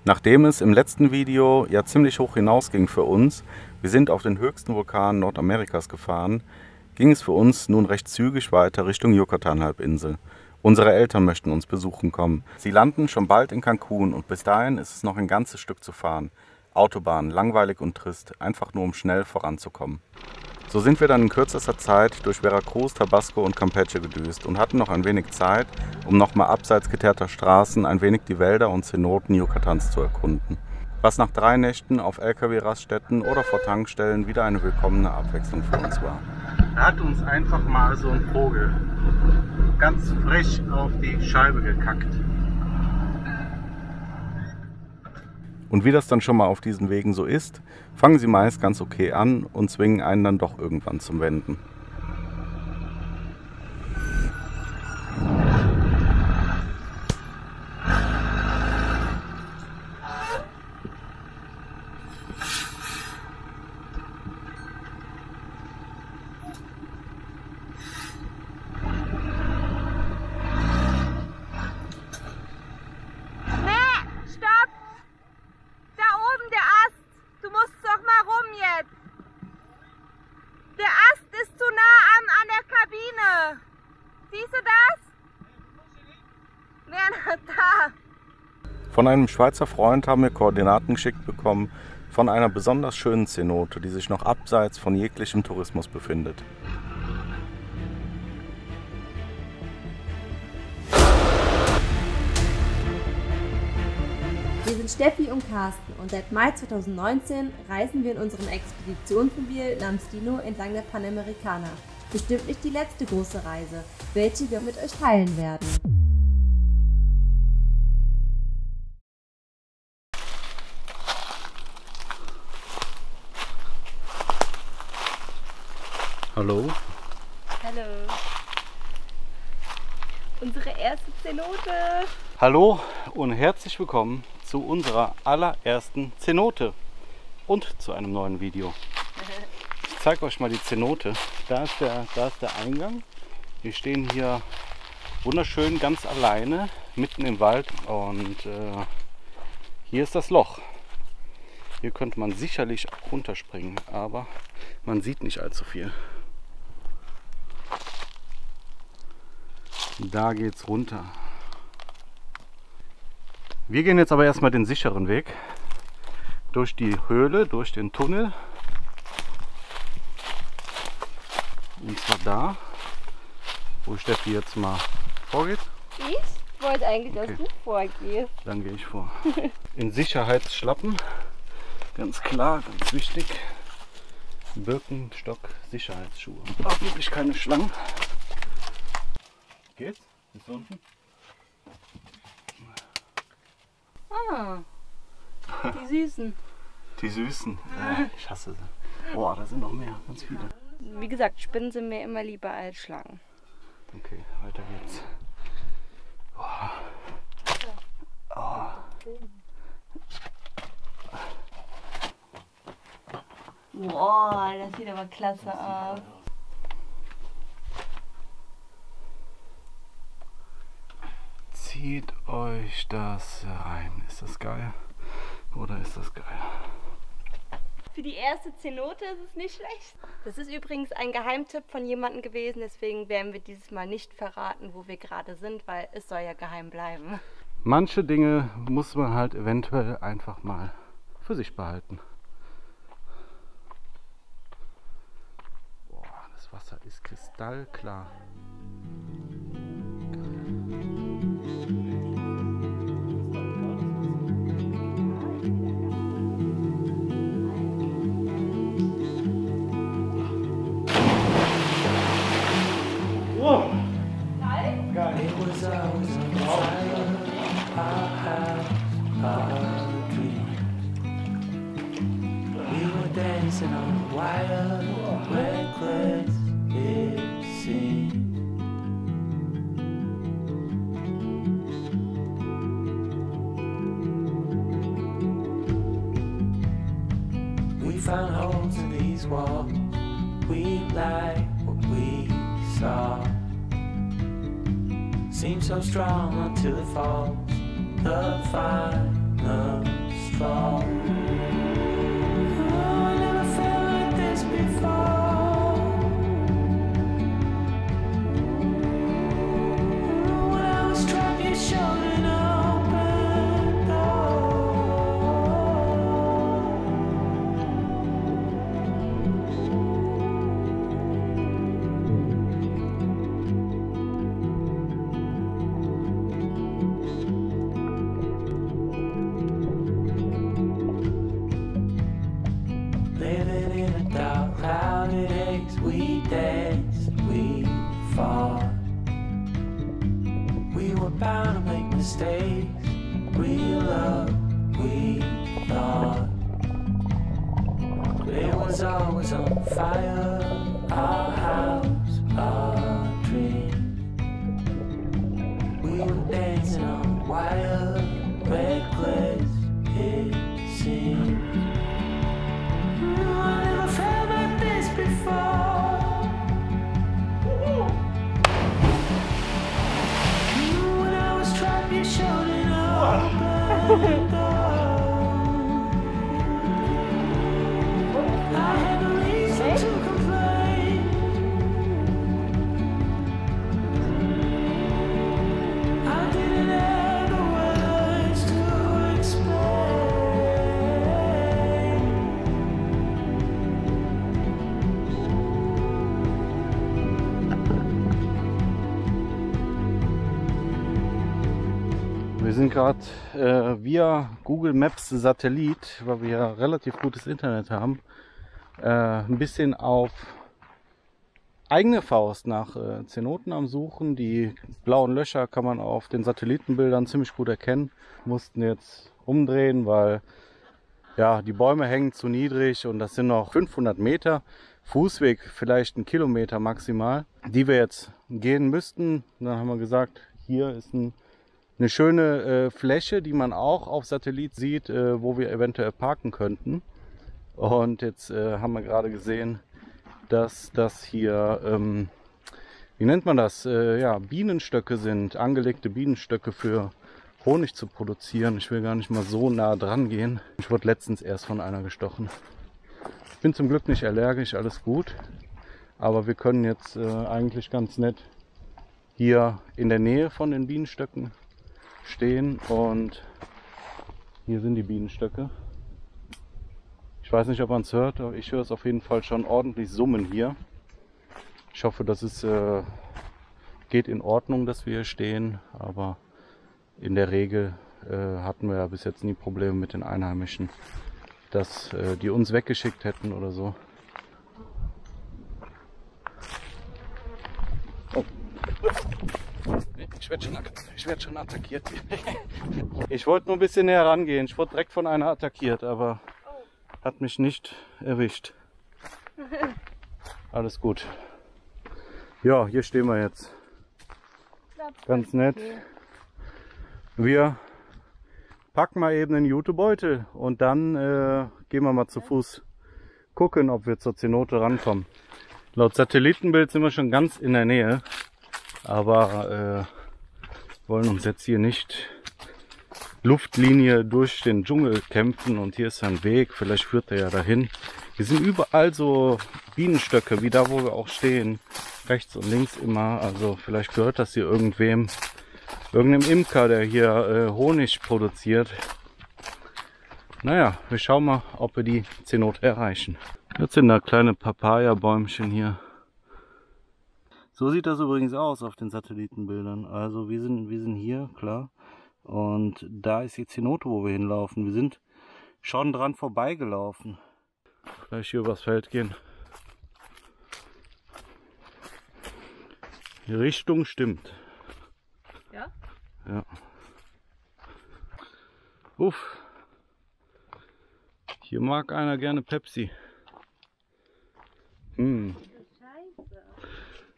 Nachdem es im letzten Video ja ziemlich hoch hinausging für uns, wir sind auf den höchsten Vulkan Nordamerikas gefahren, ging es für uns nun recht zügig weiter Richtung Yucatan-Halbinsel. Unsere Eltern möchten uns besuchen kommen. Sie landen schon bald in Cancun und bis dahin ist es noch ein ganzes Stück zu fahren. Autobahn, langweilig und trist, einfach nur um schnell voranzukommen. So sind wir dann in kürzester Zeit durch Veracruz, Tabasco und Campeche gedüst und hatten noch ein wenig Zeit, um nochmal abseits geteerter Straßen ein wenig die Wälder und Cenoten Yucatans zu erkunden. Was nach 3 Nächten auf LKW-Raststätten oder vor Tankstellen wieder eine willkommene Abwechslung für uns war. Da hat uns einfach mal so ein Vogel ganz frisch auf die Scheibe gekackt. Und wie das dann schon mal auf diesen Wegen so ist, fangen sie meist ganz okay an und zwingen einen dann doch irgendwann zum Wenden. Von einem Schweizer Freund haben wir Koordinaten geschickt bekommen von einer besonders schönen Cenote, die sich noch abseits von jeglichem Tourismus befindet. Wir sind Steffi und Carsten und seit Mai 2019 reisen wir in unserem Expeditionsmobil namens Dino entlang der Panamericana. Bestimmt nicht die letzte große Reise, welche wir mit euch teilen werden. Hallo. Hallo. Unsere erste Cenote. Hallo und herzlich willkommen zu unserer allerersten Cenote und zu einem neuen Video. Ich zeige euch mal die Cenote. Da ist der Eingang. Wir stehen hier wunderschön ganz alleine mitten im Wald und hier ist das Loch. Hier könnte man sicherlich runterspringen, aber man sieht nicht allzu viel. Da geht's runter. Wir gehen jetzt aber erstmal den sicheren Weg durch die Höhle, durch den Tunnel. Und zwar da, wo Steffi jetzt mal vorgeht. Ich wollte eigentlich, dass du vorgehst. Dann gehe ich vor. In Sicherheitsschlappen, ganz klar, ganz wichtig. Birkenstock Sicherheitsschuhe. Hoffentlich keine Schlangen. Geht's? Bis unten? Ah, die Süßen. Die Süßen. Ich hasse sie. Boah, da sind noch mehr, ganz viele. Wie gesagt, Spinnen sind mir immer lieber als Schlangen. Okay, weiter geht's. Boah. Boah, das sieht aber klasse aus. Zieht euch das rein. Ist das geil? Oder ist das geil? Für die erste Cenote ist es nicht schlecht. Das ist übrigens ein Geheimtipp von jemandem gewesen, deswegen werden wir dieses Mal nicht verraten, wo wir gerade sind, weil es soll ja geheim bleiben. Manche Dinge muss man halt eventuell einfach mal für sich behalten. Boah, das Wasser ist kristallklar. Dancing on a wild, reckless, it seems. We found holes in these walls. We like what we saw. Seems so strong until it falls. The final stays. We love, we thought. It was always on fire. Our house, our dream. We were dancing on wire, reckless it seemed. I never felt like this before. When I was trapped, you showed it open door. I had no reason to complain. I didn't have the words to explain. Wir sind gerade via Google Maps Satellit, weil wir ja relativ gutes Internet haben, ein bisschen auf eigene Faust nach Zenoten am Suchen. Die blauen Löcher kann man auf den Satellitenbildern ziemlich gut erkennen. Mussten jetzt umdrehen, weil ja, die Bäume hängen zu niedrig und das sind noch 500 Meter Fußweg, vielleicht 1 Kilometer maximal, die wir jetzt gehen müssten. Dann haben wir gesagt, hier ist eine schöne Fläche, die man auch auf Satellit sieht, wo wir eventuell parken könnten. Und jetzt haben wir gerade gesehen, dass das hier, wie nennt man das? Ja, Bienenstöcke sind, angelegte Bienenstöcke für Honig zu produzieren. Ich will gar nicht mal so nah dran gehen. Ich wurde letztens erst von einer gestochen. Ich bin zum Glück nicht allergisch, alles gut. Aber wir können jetzt eigentlich ganz nett hier in der Nähe von den Bienenstöcken stehen und hier sind die Bienenstöcke. Ich weiß nicht, ob man es hört, aber ich höre es auf jeden Fall schon ordentlich summen hier. Ich hoffe, dass es geht in Ordnung, dass wir hier stehen, aber in der Regel hatten wir ja bis jetzt nie Probleme mit den Einheimischen, dass die uns weggeschickt hätten oder so. Oh. Ich werde schon attackiert. Ich wollte nur ein bisschen näher rangehen. Ich wurde direkt von einer attackiert, aber hat mich nicht erwischt. Alles gut. Ja, hier stehen wir jetzt. Ganz nett. Wir packen mal eben den Jutebeutel und dann gehen wir mal zu Fuß gucken, ob wir zur Zenote rankommen. Laut Satellitenbild sind wir schon ganz in der Nähe, aber wollen uns jetzt hier nicht Luftlinie durch den Dschungel kämpfen und hier ist ein Weg, vielleicht führt er ja dahin. Hier sind überall so Bienenstöcke, wie da wo wir auch stehen, rechts und links immer, also vielleicht gehört das hier irgendeinem Imker, der hier Honig produziert. Naja, wir schauen mal, ob wir die Zenote erreichen. Jetzt sind da kleine Papaya-Bäumchen hier. So sieht das übrigens aus auf den Satellitenbildern. Also wir sind hier, klar. Und da ist die Zenote, wo wir hinlaufen. Wir sind schon dran vorbeigelaufen. Gleich hier übers Feld gehen. Die Richtung stimmt. Ja? Ja. Uff. Hier mag einer gerne Pepsi.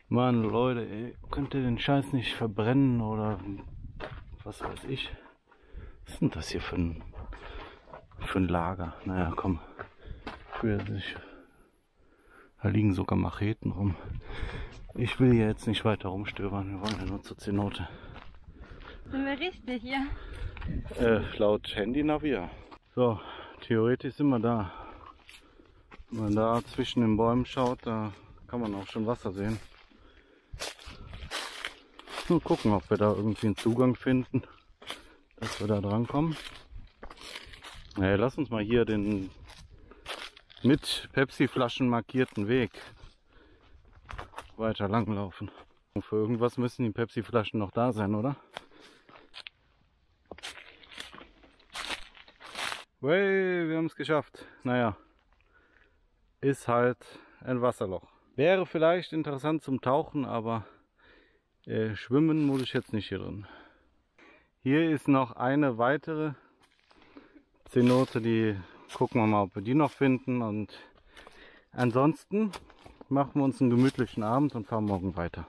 Mann, Leute, ey, könnt ihr den Scheiß nicht verbrennen oder was weiß ich. Was ist denn das hier für ein Lager? Naja, komm. Da liegen sogar Macheten rum. Ich will hier jetzt nicht weiter rumstöbern. Wir wollen ja nur zur Zenote. Sind wir richtig hier? Laut Handy-Navi, ja. So, theoretisch sind wir da. Wenn man da zwischen den Bäumen schaut, da kann man auch schon Wasser sehen. Nur gucken, ob wir da irgendwie einen Zugang finden, dass wir da dran kommen. Naja, lass uns mal hier den mit Pepsi-Flaschen markierten Weg weiter langlaufen. Und für irgendwas müssen die Pepsi-Flaschen noch da sein, oder? Wey, wir haben es geschafft. Naja, ist halt ein Wasserloch. Wäre vielleicht interessant zum Tauchen, aber schwimmen muss ich jetzt nicht hier drin. Hier ist noch eine weitere Cenote, die gucken wir mal, ob wir die noch finden. Und ansonsten machen wir uns einen gemütlichen Abend und fahren morgen weiter.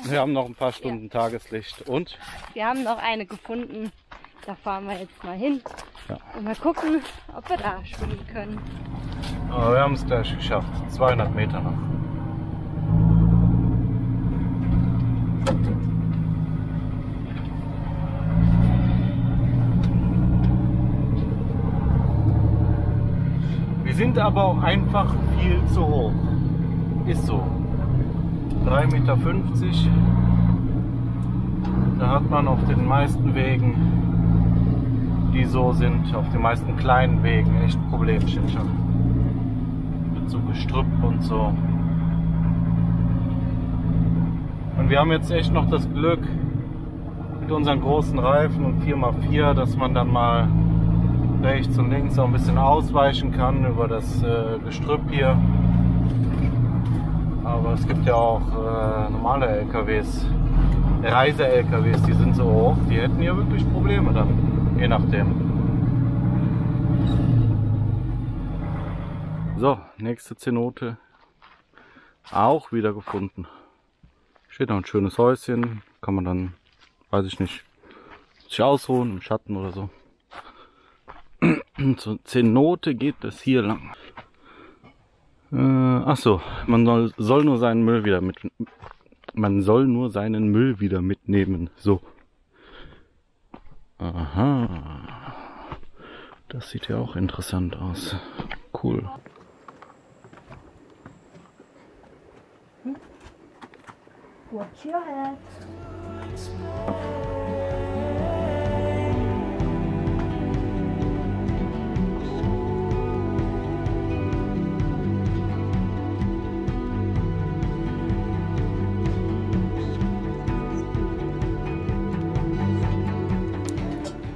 Wir haben noch ein paar Stunden Tageslicht und Wir haben noch eine gefunden. Da fahren wir jetzt mal hin Ja. und mal gucken, ob wir da schwimmen können. aber wir haben es gleich geschafft. 200 Meter noch. Wir sind aber auch einfach viel zu hoch. Ist so. 3,50 Meter. Da hat man auf den meisten Wegen, die so sind, auf den meisten kleinen Wegen echt Problemchen schon. Mit so Gestrüpp und so. Und wir haben jetzt echt noch das Glück mit unseren großen Reifen und 4x4, dass man dann mal rechts und links auch ein bisschen ausweichen kann über das Gestrüpp hier. Aber es gibt ja auch normale LKWs, Reise-LKWs, die sind so hoch, die hätten hier wirklich Probleme dann, je nachdem. So, nächste Cenote, auch wieder gefunden. Steht noch ein schönes Häuschen, kann man dann, weiß ich nicht, sich ausruhen im Schatten oder so. Zur Cenote geht es hier lang. Achso, man soll nur seinen Müll wieder mitnehmen. So. Aha. Das sieht ja auch interessant aus. Cool. Watch your head.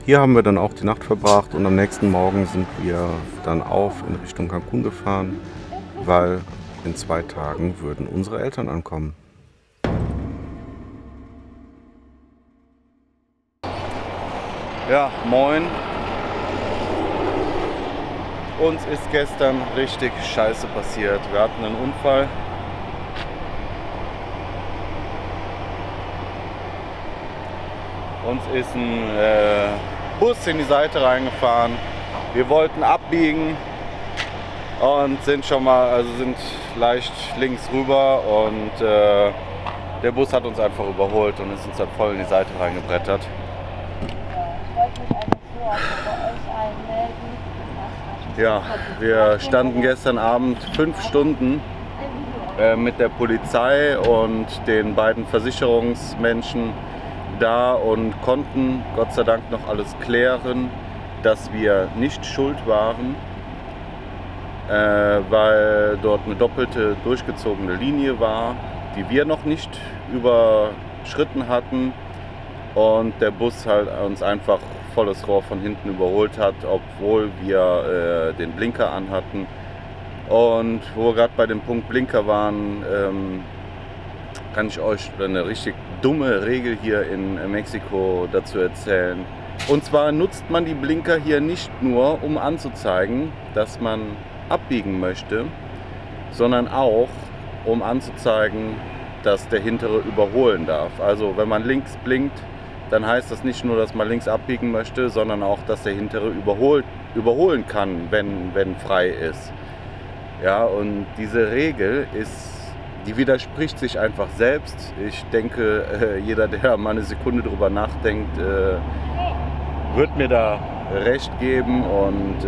Hier haben wir dann auch die Nacht verbracht und am nächsten Morgen sind wir dann in Richtung Cancun gefahren, weil in 2 Tagen würden unsere Eltern ankommen. Ja, moin. Uns ist gestern richtig Scheiße passiert. Wir hatten einen Unfall. Uns ist ein Bus in die Seite reingefahren. Wir wollten abbiegen und sind sind leicht links rüber und der Bus hat uns einfach überholt und ist uns dann voll in die Seite reingebrettert. Ich wollte mich einfach so bei euch einmelden. Ja, wir standen gestern Abend 5 Stunden mit der Polizei und den beiden Versicherungsmenschen da und konnten Gott sei Dank noch alles klären, dass wir nicht schuld waren, weil dort eine doppelte durchgezogene Linie war, die wir noch nicht überschritten hatten und der Bus halt uns einfach volles Rohr von hinten überholt hat, obwohl wir den Blinker anhatten. Und wo wir gerade bei dem Punkt Blinker waren, kann ich euch eine richtig dumme Regel hier in Mexiko dazu erzählen. Und zwar nutzt man die Blinker hier nicht nur, um anzuzeigen, dass man abbiegen möchte, sondern auch, um anzuzeigen, dass der Hintere überholen darf. Also wenn man links blinkt, dann heißt das nicht nur, dass man links abbiegen möchte, sondern auch, dass der Hintere überholen kann, wenn frei ist. Ja, und diese Regel die widerspricht sich einfach selbst. Ich denke, jeder, der mal eine Sekunde drüber nachdenkt, wird mir da recht geben. Und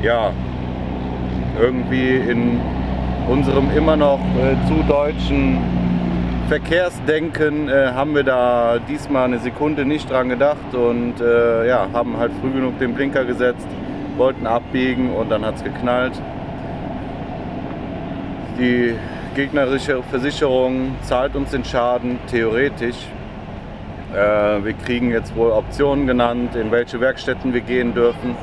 ja, irgendwie in unserem immer noch zu deutschen Verkehrsdenken haben wir da diesmal eine Sekunde nicht dran gedacht und ja, haben halt früh genug den Blinker gesetzt, wollten abbiegen und dann hat es geknallt. Die gegnerische Versicherung zahlt uns den Schaden, theoretisch. Wir kriegen jetzt wohl Optionen genannt, in welche Werkstätten wir gehen dürfen.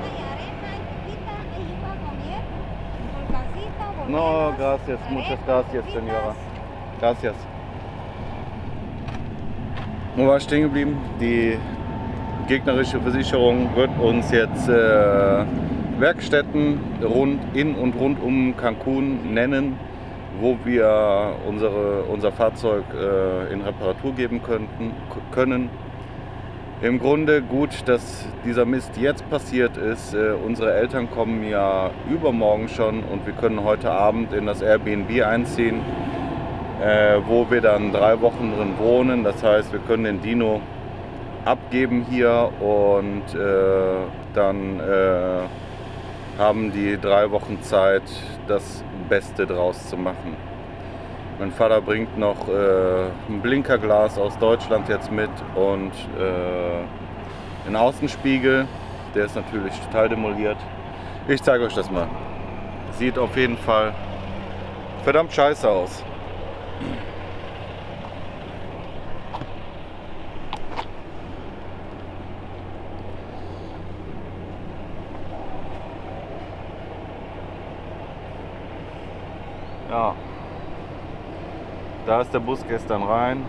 No, gracias, muchas gracias, señora. Gracias. Wo war ich stehen geblieben? Die gegnerische Versicherung wird uns jetzt Werkstätten in und rund um Cancun nennen, wo wir unser Fahrzeug in Reparatur geben können. Im Grunde gut, dass dieser Mist jetzt passiert ist. Unsere Eltern kommen ja übermorgen schon und wir können heute Abend in das Airbnb einziehen, wo wir dann 3 Wochen drin wohnen. Das heißt, wir können den Dino abgeben hier und dann haben die 3 Wochen Zeit, das Beste draus zu machen. Mein Vater bringt noch ein Blinkerglas aus Deutschland jetzt mit und einen Außenspiegel. Der ist natürlich total demoliert. Ich zeige euch das mal. Sieht auf jeden Fall verdammt scheiße aus. Ja. Da ist der Bus gestern rein.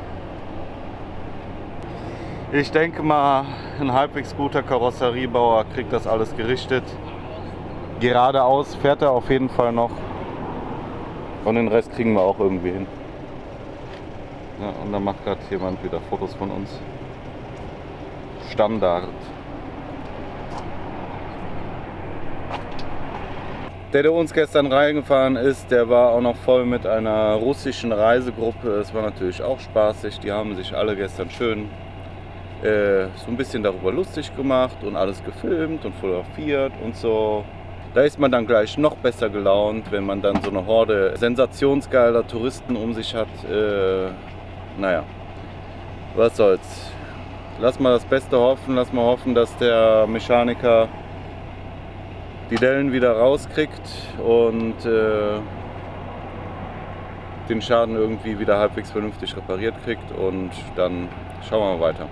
Ich denke mal, ein halbwegs guter Karosseriebauer kriegt das alles gerichtet. Geradeaus fährt er auf jeden Fall noch. Und den Rest kriegen wir auch irgendwie hin. Ja, und da macht gerade jemand wieder Fotos von uns. Standard. Der uns gestern reingefahren ist, der war auch noch voll mit einer russischen Reisegruppe. Es war natürlich auch spaßig. Die haben sich alle gestern schön so ein bisschen darüber lustig gemacht und alles gefilmt und fotografiert und so. Da ist man dann gleich noch besser gelaunt, wenn man dann so eine Horde sensationsgeiler Touristen um sich hat. Naja, was soll's. Lass mal das Beste hoffen. Lass mal hoffen, dass der Mechaniker die Dellen wieder rauskriegt und den Schaden irgendwie wieder halbwegs vernünftig repariert kriegt und dann schauen wir mal weiter.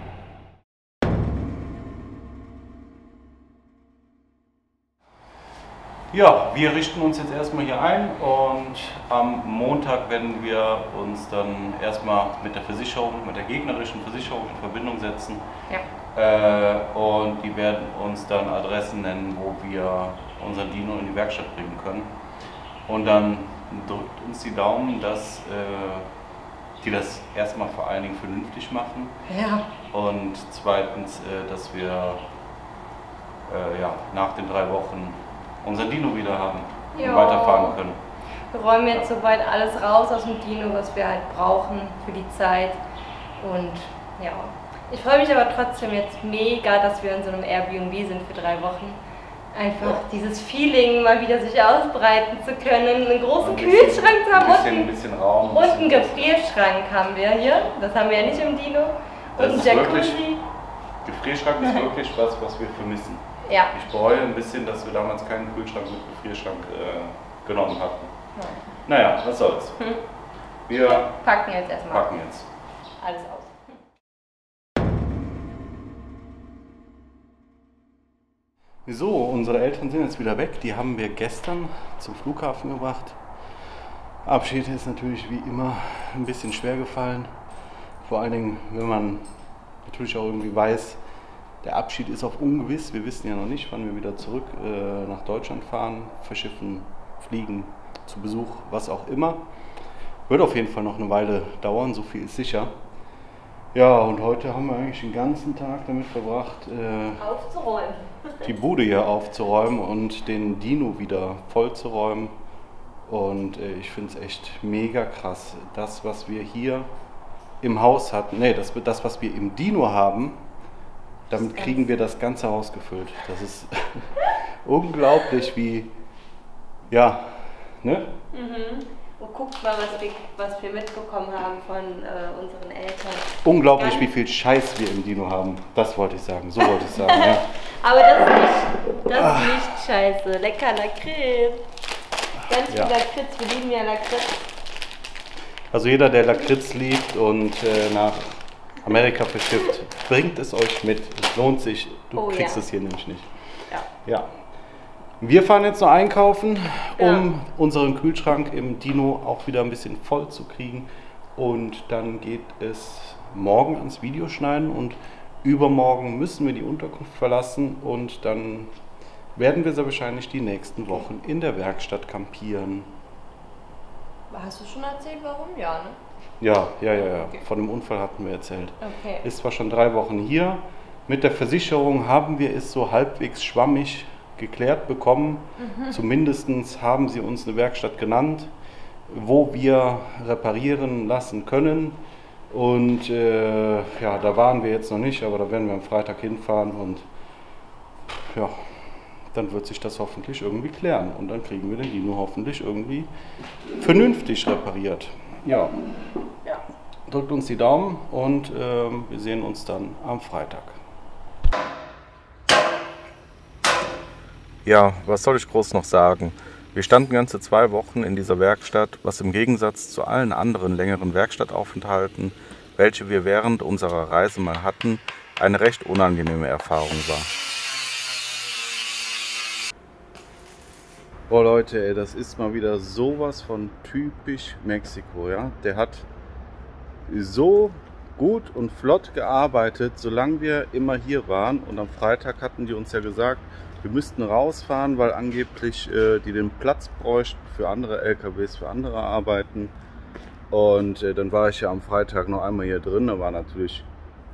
Ja, wir richten uns jetzt erstmal hier ein und am Montag werden wir uns dann erstmal mit der Versicherung, mit der gegnerischen Versicherung in Verbindung setzen. Ja. Und die werden uns dann Adressen nennen, wo wir unseren Dino in die Werkstatt bringen können. Und dann drückt uns die Daumen, dass die das erstmal vor allen Dingen vernünftig machen. Ja. Und zweitens, dass wir ja, nach den 3 Wochen unseren Dino wieder haben und weiterfahren können. Wir räumen jetzt soweit alles raus aus dem Dino, was wir halt brauchen für die Zeit. Und ja, ich freue mich aber trotzdem jetzt mega, dass wir in so einem Airbnb sind für 3 Wochen. Einfach dieses Feeling mal wieder sich ausbreiten zu können, einen großen Kühlschrank zu haben ein bisschen Raum. Und einen Gefrierschrank haben wir hier, das haben wir ja nicht im Dino. Und ein Jacuzzi. Gefrierschrank ist wirklich was wir vermissen. Ja. Ich bereue ein bisschen, dass wir damals keinen Kühlschrank mit Gefrierschrank genommen hatten. Ja. Naja, was soll's. Wir packen jetzt erstmal. Alles aus. So, unsere Eltern sind jetzt wieder weg. Die haben wir gestern zum Flughafen gebracht. Abschied ist natürlich wie immer ein bisschen schwer gefallen. Vor allen Dingen, wenn man natürlich auch irgendwie weiß, der Abschied ist auf ungewiss. Wir wissen ja noch nicht, wann wir wieder zurück nach Deutschland fahren, verschiffen, fliegen, zu Besuch, was auch immer. Wird auf jeden Fall noch eine Weile dauern, so viel ist sicher. Ja, und heute haben wir eigentlich den ganzen Tag damit verbracht, aufzuräumen. Die Bude hier aufzuräumen und den Dino wieder voll zu räumen. Und ich finde es echt mega krass. Das, was wir hier im Haus hatten, das, was wir im Dino haben, damit kriegen wir das ganze Haus gefüllt. Das ist unglaublich, wie, ja, ne? Mhm. Und guckt mal, was wir mitbekommen haben von unseren Eltern. Unglaublich, wie viel Scheiß wir im Dino haben. Das wollte ich sagen, so wollte ich sagen, ja. Aber das ist nicht scheiße. Lecker Lakritz. Ganz viel Lakritz, wir lieben ja Lakritz. Also jeder, der Lakritz liebt und nach Amerika verschifft, bringt es euch mit. Es lohnt sich. Du kriegst es hier nämlich nicht. Ja. Wir fahren jetzt noch einkaufen, um unseren Kühlschrank im Dino auch wieder ein bisschen voll zu kriegen. Und dann geht es morgen ans Video schneiden und übermorgen müssen wir die Unterkunft verlassen und dann werden wir sehr wahrscheinlich die nächsten Wochen in der Werkstatt campieren. Hast du schon erzählt, warum? Ja, ne? Ja. Okay. Von dem Unfall hatten wir erzählt. Okay. Ist zwar schon 3 Wochen hier. Mit der Versicherung haben wir es so halbwegs schwammig geklärt bekommen. Zumindest haben sie uns eine Werkstatt genannt, wo wir reparieren lassen können. Und ja, da waren wir jetzt noch nicht, aber da werden wir am Freitag hinfahren und ja, dann wird sich das hoffentlich irgendwie klären. Und dann kriegen wir den Dino hoffentlich irgendwie vernünftig repariert. Ja. Drückt uns die Daumen und wir sehen uns dann am Freitag. Ja, was soll ich groß noch sagen? Wir standen ganze 2 Wochen in dieser Werkstatt, was im Gegensatz zu allen anderen längeren Werkstattaufenthalten, welche wir während unserer Reise mal hatten, eine recht unangenehme Erfahrung war. Oh Leute, ey, das ist mal wieder sowas von typisch Mexiko, ja? Der hat so gut und flott gearbeitet, solange wir immer hier waren. Und am Freitag hatten die uns ja gesagt, wir müssten rausfahren, weil angeblich die den Platz bräuchten für andere LKWs, für andere Arbeiten. Und dann war ich ja am Freitag noch einmal hier drin, da war natürlich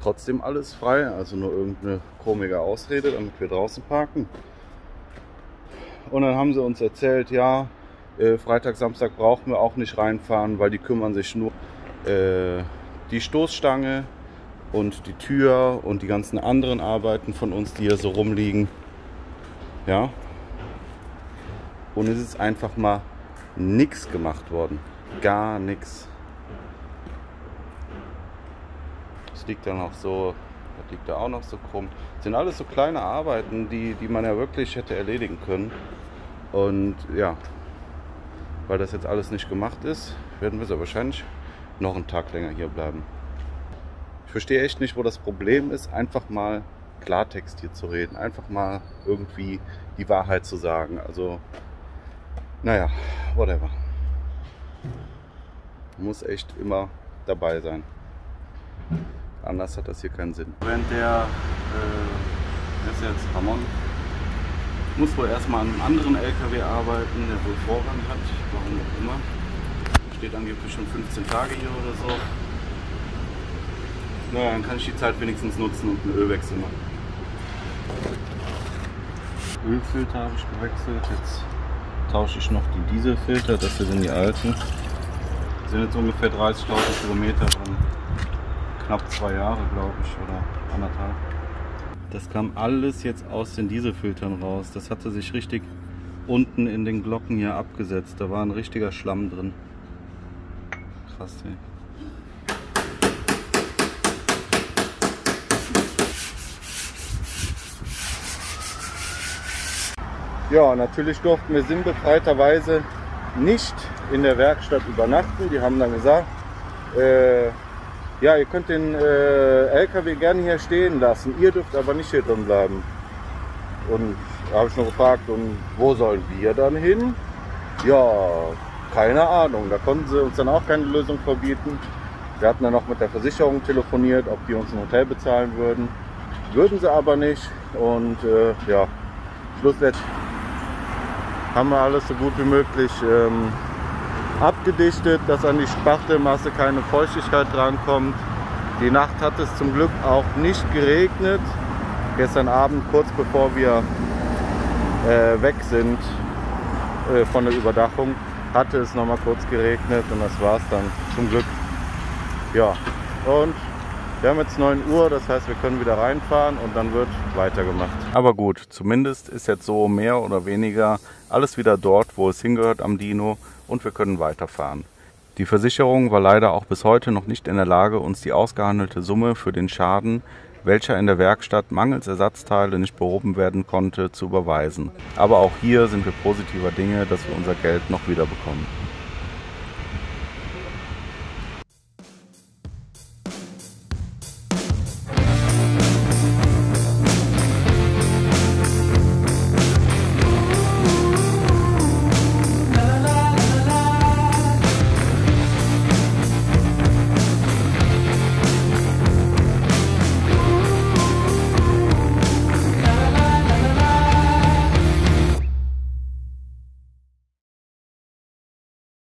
trotzdem alles frei, also nur irgendeine komische Ausrede, damit wir draußen parken. Und dann haben sie uns erzählt, ja, Freitag, Samstag brauchen wir auch nicht reinfahren, weil die kümmern sich nur die Stoßstange und die Tür und die ganzen anderen Arbeiten von uns, die hier so rumliegen. Ja. Und es ist einfach mal nichts gemacht worden. Gar nichts. Das liegt dann auch so, das liegt da auch noch so krumm. Das sind alles so kleine Arbeiten, die man ja wirklich hätte erledigen können. Und ja, weil das jetzt alles nicht gemacht ist, werden wir so wahrscheinlich noch einen Tag länger hier bleiben. Ich verstehe echt nicht, wo das Problem ist, einfach mal Klartext hier zu reden, einfach mal irgendwie die Wahrheit zu sagen. Also, naja, whatever. Muss echt immer dabei sein. Anders hat das hier keinen Sinn. Während der ist jetzt Ramon, muss wohl erstmal an einem anderen LKW arbeiten, der wohl Vorrang hat, warum auch immer. Steht angeblich schon 15 Tage hier oder so. Naja, dann kann ich die Zeit wenigstens nutzen und einen Ölwechsel machen. Ölfilter habe ich gewechselt, jetzt tausche ich noch die Dieselfilter, das hier sind die alten. Die sind jetzt ungefähr 30.000 Kilometer drin. Knapp 2 Jahre, glaube ich, oder 1,5. Das kam alles jetzt aus den Dieselfiltern raus. Das hatte sich richtig unten in den Glocken hier abgesetzt. Da war ein richtiger Schlamm drin. Krass, ey. Ja, natürlich durften wir sinnbefreiterweise nicht in der Werkstatt übernachten. Die haben dann gesagt, ja, ihr könnt den LKW gerne hier stehen lassen, ihr dürft aber nicht hier drin bleiben. Und da habe ich nur gefragt, und wo sollen wir dann hin? Ja, keine Ahnung, da konnten sie uns dann auch keine Lösung verbieten. Wir hatten dann noch mit der Versicherung telefoniert, ob die uns ein Hotel bezahlen würden. Würden sie aber nicht. Und ja, schlussendlich haben wir alles so gut wie möglich abgedichtet, dass an die Spachtelmasse keine Feuchtigkeit drankommt. Die Nacht hat es zum Glück auch nicht geregnet. Gestern Abend, kurz bevor wir weg sind von der Überdachung, hatte es noch mal kurz geregnet und das war es dann zum Glück. Ja, und wir haben jetzt 9 Uhr, das heißt, wir können wieder reinfahren und dann wird weitergemacht. Aber gut, zumindest ist jetzt so mehr oder weniger alles wieder dort, wo es hingehört am Dino, und wir können weiterfahren. Die Versicherung war leider auch bis heute noch nicht in der Lage, uns die ausgehandelte Summe für den Schaden, welcher in der Werkstatt mangels Ersatzteile nicht behoben werden konnte, zu überweisen. Aber auch hier sind wir positiver Dinge, dass wir unser Geld noch wieder bekommen.